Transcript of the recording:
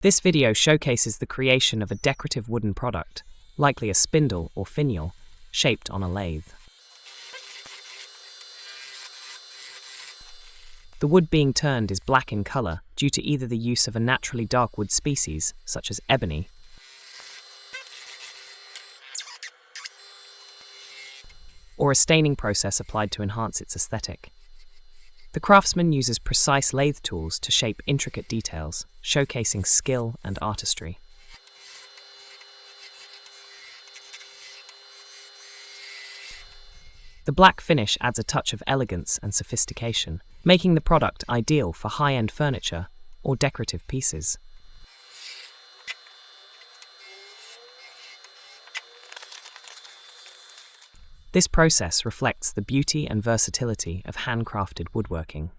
This video showcases the creation of a decorative wooden product, likely a spindle or finial, shaped on a lathe. The wood being turned is black in color due to either the use of a naturally dark wood species, such as ebony, or a staining process applied to enhance its aesthetic. The craftsman uses precise lathe tools to shape intricate details, showcasing skill and artistry. The black finish adds a touch of elegance and sophistication, making the product ideal for high-end furniture or decorative pieces. This process reflects the beauty and versatility of handcrafted woodworking.